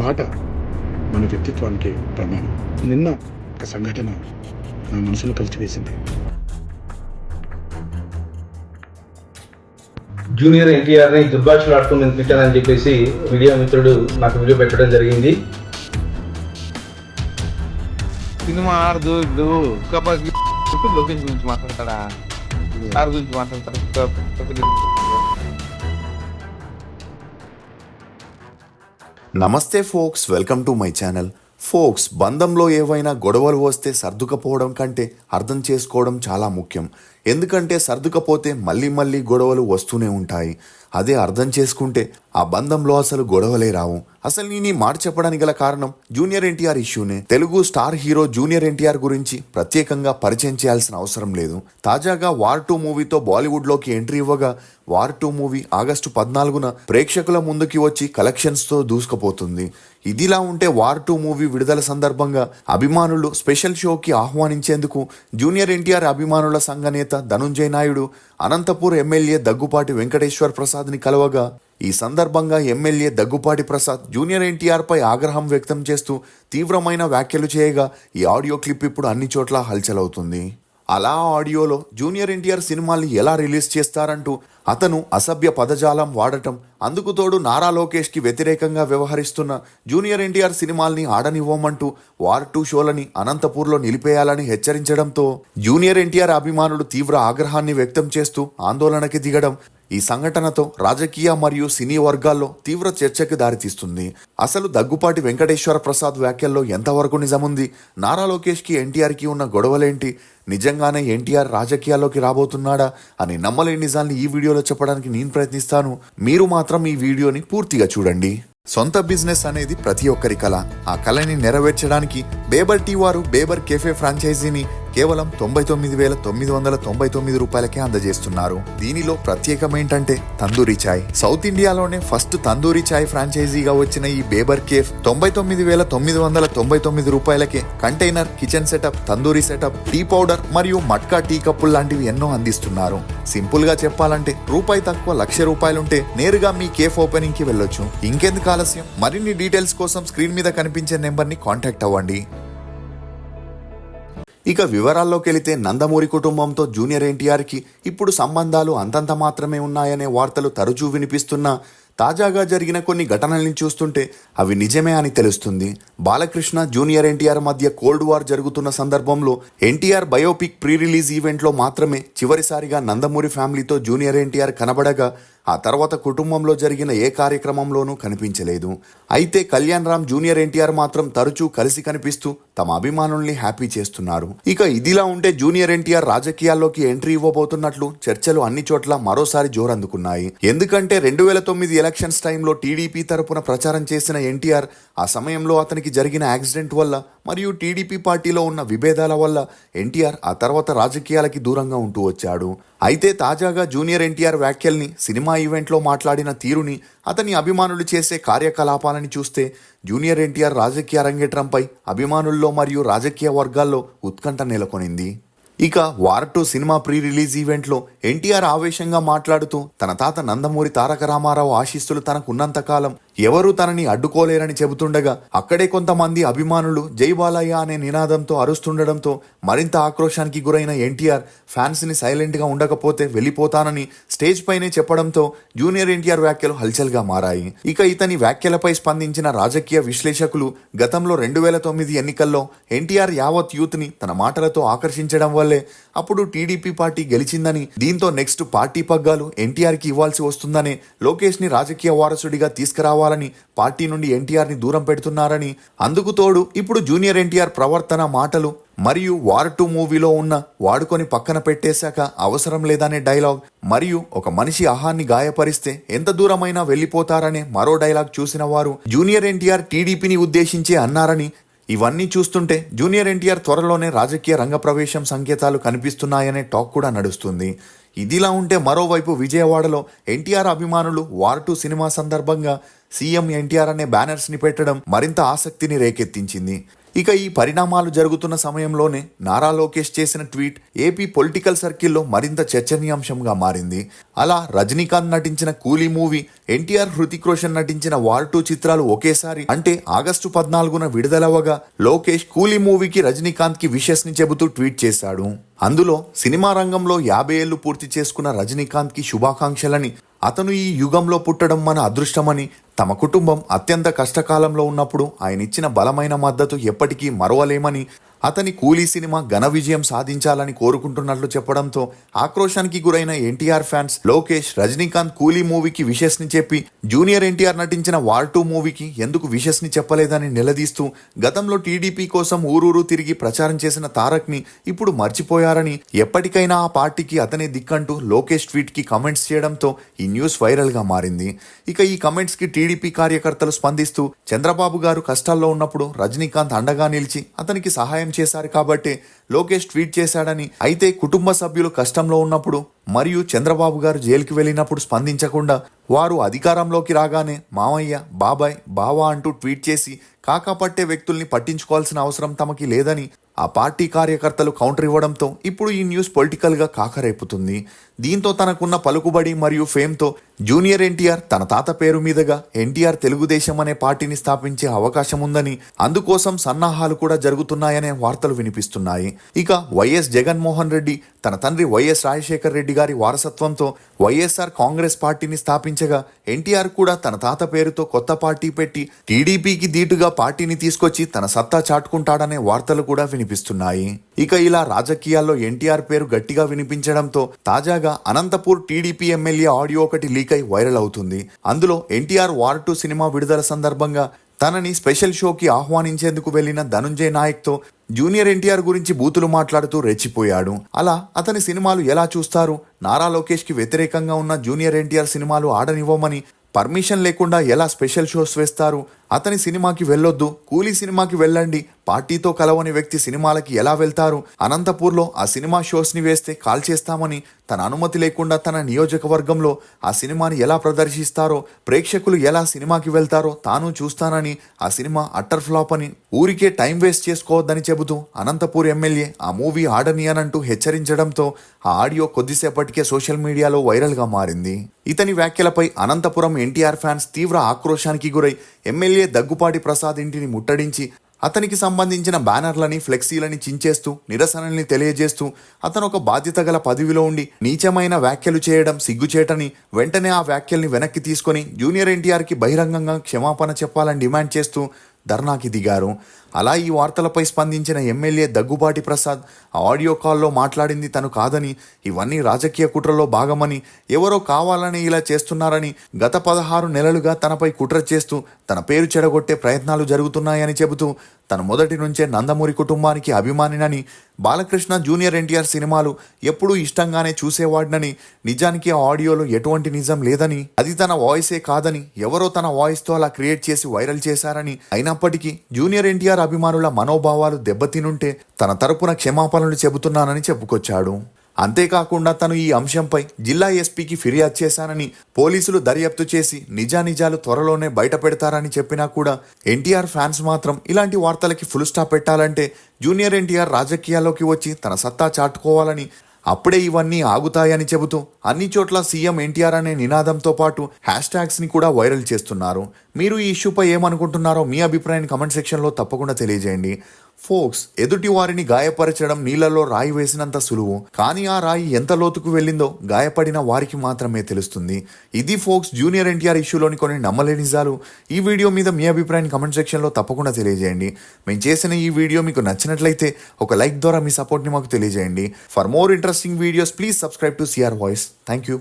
మాట మన వ్యక్తిత్వానికి ప్రమాణం. నిన్న ఒక సంఘటన నా మనసును కలిచివేసింది. జూనియర్ ఎన్టీఆర్ని దుర్భాషలాడుతూ నేను తిట్టానని చెప్పేసి మీడియా మిత్రుడు నాకు వీడియో పెట్టడం జరిగింది. సినిమా ఆడదు లోకేష్ గురించి మాట్లాడతాడా, ఆరు గురించి మాట్లాడతాడు. నమస్తే folks, welcome to my channel. Folks, బంధంలో ఏవైనా గొడవలు వస్తే సర్దుకపోవడం కంటే అర్థం చేసుకోవడం చాలా ముఖ్యం. ఎందుకంటే సర్దుకపోతే మళ్ళీ మళ్ళీ గొడవలు వస్తూనే ఉంటాయి. అదే అర్థం చేసుకుంటే ఆ బంధంలో అసలు గొడవలే రావు. అసలు నేను ఈ మాట చెప్పడానికి గల కారణం జూనియర్ ఎన్టీఆర్ ఇష్యూనే. Telugu star hero junior NTR గురించి ప్రత్యేకంగా పరిచయం చేయాల్సిన అవసరం లేదు. తాజాగా వార్ 2 మూవీతో బాలీవుడ్లోకి ఎంట్రీ ఇవ్వగా వార్ 2 మూవీ ఆగస్టు 14న ప్రేక్షకుల ముందుకి వచ్చి కలెక్షన్స్తో దూసుకుపోతుంది. ఇదిలా ఉంటే వార్ 2 మూవీ విడుదల సందర్భంగా అభిమానులు స్పెషల్ షోకి ఆహ్వానించేందుకు జూనియర్ ఎన్టీఆర్ అభిమానుల సంఘ నేత ధనుంజయ్ నాయుడు అనంతపూర్ ఎమ్మెల్యే దగ్గుపాటి వెంకటేశ్వర్ ప్రసాద్ని కలవగా ఈ సందర్భంగా ఎమ్మెల్యే దగ్గుపాటి ప్రసాద్ జూనియర్ ఎన్టీఆర్ పై ఆగ్రహం వ్యక్తం చేస్తూ తీవ్రమైన వ్యాఖ్యలు చేయగా ఈ ఆడియో క్లిప్ ఇప్పుడు అన్ని చోట్ల హల్చల్ అవుతుంది. అలా ఆడియోలో జూనియర్ ఎన్టీఆర్ సినిమాల్ని ఎలా రిలీజ్ చేస్తారంటూ అతను అసభ్య పదజాలం వాడటం, అందుకు తోడు నారా లోకేష్కి వ్యతిరేకంగా వ్యవహరిస్తున్న జూనియర్ ఎన్టీఆర్ సినిమాల్ని ఆడనివ్వమంటూ వార్ 2 షోలని అనంతపూర్లో నిలిపేయాలని హెచ్చరించడంతో జూనియర్ ఎన్టీఆర్ అభిమానులు తీవ్ర ఆగ్రహాన్ని వ్యక్తం చేస్తూ ఆందోళనకి దిగడం ఈ సంఘటనతో రాజకీయ మరియు సినీ వర్గాల్లో తీవ్ర చర్చకి దారితీస్తుంది. అసలు దగ్గుపాటి వెంకటేశ్వర ప్రసాద్ వ్యాఖ్యల్లో ఎంతవరకు నిజముంది? నారా లోకేష్కి ఎన్టీఆర్కి ఉన్న గొడవలేంటి? నిజంగానే ఎన్టీఆర్ రాజకీయాల్లోకి రాబోతున్నాడా అని నమ్మలేని నిజాన్ని ఈ వీడియోలో చెప్పడానికి నేను ప్రయత్నిస్తాను. మీరు మాత్రం ఈ వీడియోని పూర్తిగా చూడండి. సొంత బిజినెస్ అనేది ప్రతి ఒక్కరి కళ. ఆ కళని నెరవేర్చడానికి బేబర్ టీ వారు బేబర్ కెఫే ఫ్రాంచైజీని కేవలం 99,999 రూపాయలకే అందజేస్తున్నారు. దీనిలో ప్రత్యేకమేంటంటే తందూరి చాయ్. సౌత్ ఇండియాలోనే ఫస్ట్ తందూరి చాయ్ ఫ్రాంచైజీగా వచ్చిన ఈ బేబర్ కేఫ్ 99,999 రూపాయలకే container, kitchen setup, tandoori setup, tea powder మరియు మట్కా టీ కప్పులు లాంటివి ఎన్నో అందిస్తున్నారు. సింపుల్ గా చెప్పాలంటే రూపాయి తక్కువ ₹1,00,000 నేరుగా మీ కేఫ్ ఓపెనింగ్ కి వెళ్ళొచ్చు. ఇంకెందుకు ఆలస్యం? మరిన్ని డీటెయిల్స్ కోసం స్క్రీన్ మీద కనిపించే నెంబర్ని కాంటాక్ట్ అవ్వండి. ఇక వివరాల్లోకి వెళితే నందమూరి కుటుంబంతో జూనియర్ ఎన్టీఆర్కి ఇప్పుడు సంబంధాలు అంతంత మాత్రమే ఉన్నాయనే వార్తలు తరచూ వినిపిస్తున్నా తాజాగా జరిగిన కొన్ని ఘటనల్ని చూస్తుంటే అవి నిజమే అని తెలుస్తుంది. బాలకృష్ణ జూనియర్ ఎన్టీఆర్ మధ్య కోల్డ్ వార్ జరుగుతున్న సందర్భంలో ఎన్టీఆర్ బయోపిక్ ప్రీ రిలీజ్ ఈవెంట్లో మాత్రమే చివరిసారిగా నందమూరి ఫ్యామిలీతో జూనియర్ ఎన్టీఆర్ కనబడగా ఆ తర్వాత కుటుంబంలో జరిగిన ఏ కార్యక్రమంలోనూ కనిపించలేదు. అయితే కళ్యాణ్ రామ్ జూనియర్ ఎన్టీఆర్ మాత్రం తరచూ కలిసి కనిపిస్తూ తమ అభిమానుల్ని హ్యాపీ చేస్తున్నారు. ఇక ఇదిలా ఉంటే జూనియర్ ఎన్టీఆర్ రాజకీయాల్లోకి ఎంట్రీ ఇవ్వబోతున్నట్లు చర్చలు అన్ని చోట్ల మరోసారి జోరందుకున్నాయి. ఎందుకంటే 2009 ఎలక్షన్స్ టైంలో టీడీపీ తరపున ప్రచారం చేసిన ఎన్టీఆర్ ఆ సమయంలో అతనికి జరిగిన యాక్సిడెంట్ వల్ల మరియు టీడీపీ పార్టీలో ఉన్న విభేదాల వల్ల ఎన్టీఆర్ ఆ తర్వాత రాజకీయాలకి దూరంగా ఉంటూ వచ్చాడు. అయితే తాజాగా జూనియర్ ఎన్టీఆర్ వ్యాఖ్యల్ని, సినిమా ఈవెంట్లో మాట్లాడిన తీరుని, అతని అభిమానులు చేసే కార్యకలాపాలని చూస్తే జూనియర్ ఎన్టీఆర్ రాజకీయ అరంగేట్రంపై అభిమానుల్లో మరియు రాజకీయ వర్గాల్లో ఉత్కంఠ నెలకొనింది. ఇక వార్ 2 సినిమా ప్రీ రిలీజ్ ఈవెంట్లో ఎన్టీఆర్ ఆవేశంగా మాట్లాడుతూ తన తాత నందమూరి తారక రామారావు ఆశీస్సులు తనకు ఉన్నంతకాలం ఎవరూ తనని అడ్డుకోలేరని చెబుతుండగా అక్కడే కొంతమంది అభిమానులు జై బాలయ్య అనే నినాదంతో అరుస్తుండడంతో మరింత ఆక్రోశానికి గురైన ఎన్టీఆర్ ఫ్యాన్స్ని సైలెంట్గా ఉండకపోతే వెళ్ళిపోతానని స్టేజ్ పైనే చెప్పడంతో జూనియర్ ఎన్టీఆర్ వ్యాఖ్యలు హల్చల్గా మారాయి. ఇక ఇతని వ్యాఖ్యలపై స్పందించిన రాజకీయ విశ్లేషకులు గతంలో 2009 ఎన్నికల్లో ఎన్టీఆర్ యావత్ యూత్ని తన మాటలతో ఆకర్షించడం వల్లే అప్పుడు టీడీపీ పార్టీ గెలిచిందని, దీంతో నెక్స్ట్ పార్టీ పగ్గాలు ఎన్టీఆర్కి ఇవ్వాల్సి వస్తుందనే లోకేష్ని రాజకీయ వారసుడిగా తీసుకురావాలని పార్టీ నుండి ఎన్టీఆర్ని దూరం పెడుతున్నారని, అందుకు తోడు ఇప్పుడు జూనియర్ ఎన్టీఆర్ ప్రవర్తన, మాటలు మరియు వార్ 2 మూవీలో ఉన్న వాడుకొని పక్కన పెట్టేశాక అవసరం లేదనే డైలాగ్ మరియు ఒక మనిషి అహాన్ని గాయపరిస్తే ఎంత దూరమైనా వెళ్ళిపోతారనే మరో డైలాగ్ చూసిన వారు జూనియర్ ఎన్టీఆర్ టీడీపీని ఉద్దేశించే అన్నారని, ఇవన్నీ చూస్తుంటే జూనియర్ ఎన్టీఆర్ త్వరలోనే రాజకీయ రంగప్రవేశం సంకేతాలు కనిపిస్తున్నాయనే టాక్ కూడా నడుస్తుంది. ఇదిలా ఉంటే మరోవైపు విజయవాడలో ఎన్టీఆర్ అభిమానులు వార్ 2 సినిమా సందర్భంగా సీఎం ఎన్టీఆర్ అనే బ్యానర్స్ని పెట్టడం మరింత ఆసక్తిని రేకెత్తించింది. ఇక ఈ పరిణామాలు జరుగుతున్న సమయంలోనే నారా లోకేష్ చేసిన ట్వీట్ ఏపీ పొలిటికల్ సర్కిల్లో మరింత చర్చనీయాంశంగా మారింది. అలా రజనీకాంత్ నటించిన కూలీ మూవీ, ఎన్టీఆర్, హృతిక్ రోషన్ నటించిన వార్ 2 చిత్రాలు ఒకేసారి అంటే ఆగస్టు 14న విడుదలవ్వగా లోకేష్ కూలీ మూవీకి రజనీకాంత్ కి విషెస్ ని చెబుతూ ట్వీట్ చేశాడు. అందులో సినిమా రంగంలో 50 ఏళ్లు పూర్తి చేసుకున్న రజనీకాంత్ కి శుభాకాంక్షలని, అతను ఈ యుగంలో పుట్టడం మన అదృష్టమని, తమ కుటుంబం అత్యంత కష్టకాలంలో ఉన్నప్పుడు ఆయన ఇచ్చిన బలమైన మద్దతు ఎప్పటికీ మరవలేమని, అతని కూలీ సినిమా ఘన విజయం సాధించాలని కోరుకుంటున్నట్లు చెప్పడంతో ఆక్రోశానికి గురైన ఎన్టీఆర్ ఫ్యాన్స్ లోకేష్ రజనీకాంత్ కూలీ మూవీకి విషెస్ ని చెప్పి జూనియర్ ఎన్టీఆర్ నటించిన వార్ 2 మూవీకి ఎందుకు విషెస్ ని చెప్పలేదని నిలదీస్తూ గతంలో టీడీపీ కోసం ఊరూరు తిరిగి ప్రచారం చేసిన తారక్ ని ఇప్పుడు మర్చిపోయారని, ఎప్పటికైనా ఆ పార్టీకి అతనే దిక్కంటూ లోకేష్ ట్వీట్ కి కమెంట్స్ చేయడంతో ఈ న్యూస్ వైరల్ గా మారింది. ఇక ఈ కమెంట్స్ కి టీడీపీ కార్యకర్తలు స్పందిస్తూ చంద్రబాబు గారు కష్టాల్లో ఉన్నప్పుడు రజనీకాంత్ అండగా నిలిచి అతనికి సహాయం చేశారు కాబట్టి లోకేష్ ట్వీట్ చేశాడని, అయితే కుటుంబ సభ్యులు కష్టంలో ఉన్నప్పుడు మరియు చంద్రబాబు గారు జైలుకి వెళ్ళినప్పుడు స్పందించకుండా వారు అధికారంలోకి రాగానే మామయ్య, బాబాయ్, బావా అంటూ ట్వీట్ చేసి కాకాపట్టే వ్యక్తుల్ని పట్టించుకోవాల్సిన అవసరం తమకి లేదని ఆ పార్టీ కార్యకర్తలు కౌంటర్ ఇవ్వడంతో ఇప్పుడు ఈ న్యూస్ పొలిటికల్ గా కాకరేపుతుంది. దీంతో తనకున్న పలుకుబడి మరియు ఫేమ్తో జూనియర్ ఎన్టీఆర్ తన తాత పేరు మీదుగా ఎన్టీఆర్ తెలుగుదేశం అనే పార్టీని స్థాపించే అవకాశం ఉందని, అందుకోసం సన్నాహాలు కూడా జరుగుతున్నాయనే వార్తలు వినిపిస్తున్నాయి. ఇక వైఎస్ జగన్మోహన్ రెడ్డి తన తండ్రి వైఎస్ రాజశేఖర్ రెడ్డి గారి వారసత్వంతో వైఎస్ఆర్ కాంగ్రెస్ పార్టీని స్థాపించగా ఎన్టీఆర్ కూడా తన తాత పేరుతో కొత్త పార్టీ పెట్టి టీడీపీకి దీటుగా పార్టీని తీసుకొచ్చి తన సత్తా చాటుకుంటాడనే వార్తలు కూడా వినిపిస్తున్నాయి. ఇక ఇలా రాజకీయాల్లో ఎన్టీఆర్ పేరు గట్టిగా వినిపించడంతో తాజాగా అనంతపూర్ టీడీపీ ఎమ్మెల్యే ఆడియో ఒకటి లీక్ అయి వైరల్ అవుతుంది. అందులో ఎన్టీఆర్ వార్ 2 సినిమా విడుదల సందర్భంగా తనని స్పెషల్ షోకి ఆహ్వానించేందుకు వెళ్లిన ధనుంజయ్ నాయక్తో జూనియర్ ఎన్టీఆర్ గురించి బూతులు మాట్లాడుతూ రెచ్చిపోయాడు. అలా అతని సినిమాలు ఎలా చూస్తారు, నారా లోకేష్ కి వ్యతిరేకంగా ఉన్న జూనియర్ ఎన్టీఆర్ సినిమాలు ఆడనివ్వమని పర్మిషన్ లేకుండా ఎలా స్పెషల్ షోస్ వేస్తారు, అతని సినిమాకి వెళ్ళొద్దు, కూలీ సినిమాకి వెళ్ళండి, పార్టీతో కలవని వ్యక్తి సినిమాలకి ఎలా వెళ్తారు, అనంతపూర్లో ఆ సినిమా షోస్ ని వేస్తే కాల్ చేస్తామని, తన అనుమతి లేకుండా తన నియోజకవర్గంలో ఆ సినిమాని ఎలా ప్రదర్శిస్తారో, ప్రేక్షకులు ఎలా సినిమాకి వెళ్తారో తాను చూస్తానని, ఆ సినిమా అట్టర్ ఫ్లాప్ అని, ఊరికే టైం వేస్ట్ చేసుకోవద్దని చెబుతూ అనంతపూర్ ఎమ్మెల్యే ఆ మూవీ ఆడనియనంటూ హెచ్చరించడంతో ఆ ఆడియో కొద్దిసేపటికే సోషల్ మీడియాలో వైరల్ గా మారింది. ఇతని వ్యాఖ్యలపై అనంతపురం ఎన్టీఆర్ ఫ్యాన్స్ తీవ్ర ఆక్రోశానికి గురై ఎమ్మెల్యే దగ్గుపాటి ప్రసాద్ ఇంటిని ముట్టడించి అతనికి సంబంధించిన బ్యానర్లని, ఫ్లెక్సీలని చించేస్తూ నిరసనల్ని తెలియజేస్తూ అతను ఒక బాధ్యత గల పదవిలో ఉండి నీచమైన వ్యాఖ్యలు చేయడం సిగ్గుచేటని, వెంటనే ఆ వ్యాఖ్యల్ని వెనక్కి తీసుకొని జూనియర్ ఎన్టీఆర్కి బహిరంగంగా క్షమాపణ చెప్పాలని డిమాండ్ చేస్తూ ధర్నాకి దిగారు. అలా ఈ వార్తలపై స్పందించిన ఎమ్మెల్యే దగ్గుబాటి ప్రసాద్ ఆడియో కాల్లో మాట్లాడింది తను కాదని, ఇవన్నీ రాజకీయ కుట్రలో భాగమని, ఎవరో కావాలని ఇలా చేస్తున్నారని, గత 16 నెలలుగా తనపై కుట్ర చేస్తూ తన పేరు చెడగొట్టే ప్రయత్నాలు జరుగుతున్నాయని చెబుతూ తను మొదటి నుంచే నందమూరి కుటుంబానికి అభిమానినని, బాలకృష్ణ జూనియర్ ఎన్టీఆర్ సినిమాలు ఎప్పుడూ ఇష్టంగానే చూసేవాడినని, నిజానికి ఆ ఆడియోలో ఎటువంటి నిజం లేదని, అది తన వాయిసే కాదని, ఎవరో తన వాయిస్తో అలా క్రియేట్ చేసి వైరల్ చేశారని, అయినప్పటికీ జూనియర్ ఎన్టీఆర్ అభిమానుల మనోభావాలు దెబ్బతినుంటే తన తరపున క్షమాపణలు చెబుతున్నానని చెప్పుకొచ్చాడు. అంతేకాకుండా తను ఈ అంశంపై జిల్లా ఎస్పీకి ఫిర్యాదు చేశానని, పోలీసులు దర్యాప్తు చేసి నిజానిజాలు త్వరలోనే బయట పెడతారని చెప్పినా కూడా ఎన్టీఆర్ ఫ్యాన్స్ మాత్రం ఇలాంటి వార్తలకి ఫుల్ స్టాప్ పెట్టాలంటే జూనియర్ ఎన్టీఆర్ రాజకీయాల్లోకి వచ్చి తన సత్తా చాటుకోవాలని, అప్పుడే ఇవన్నీ ఆగుతాయని చెబుతూ అన్ని చోట్ల సీఎం ఎన్టీఆర్ అనే నినాదంతో పాటు హ్యాష్ ట్యాగ్స్ ని కూడా వైరల్ చేస్తున్నారు. మీరు ఈ ఇష్యూపై ఏమనుకుంటున్నారో మీ అభిప్రాయాన్ని కమెంట్ సెక్షన్లో తప్పకుండా తెలియజేయండి. ఫోక్స్, ఎదుటి వారిని గాయపరచడం నీళ్లలో రాయి వేసినంత సులువు, కానీ ఆ రాయి ఎంత లోతుకు వెళ్ళిందో గాయపడిన వారికి మాత్రమే తెలుస్తుంది. ఇది ఫోక్స్ జూనియర్ ఎన్టీఆర్ ఇష్యూలోని కొన్ని నమ్మలేని నిజాలు. ఈ వీడియో మీద మీ అభిప్రాయాన్ని కమెంట్ సెక్షన్లో తప్పకుండా తెలియజేయండి. మేము చేసిన ఈ వీడియో మీకు నచ్చినట్లయితే ఒక లైక్ ద్వారా మీ సపోర్ట్ని మాకు తెలియజేయండి. For more interesting videos please subscribe to CR voice. Thank you.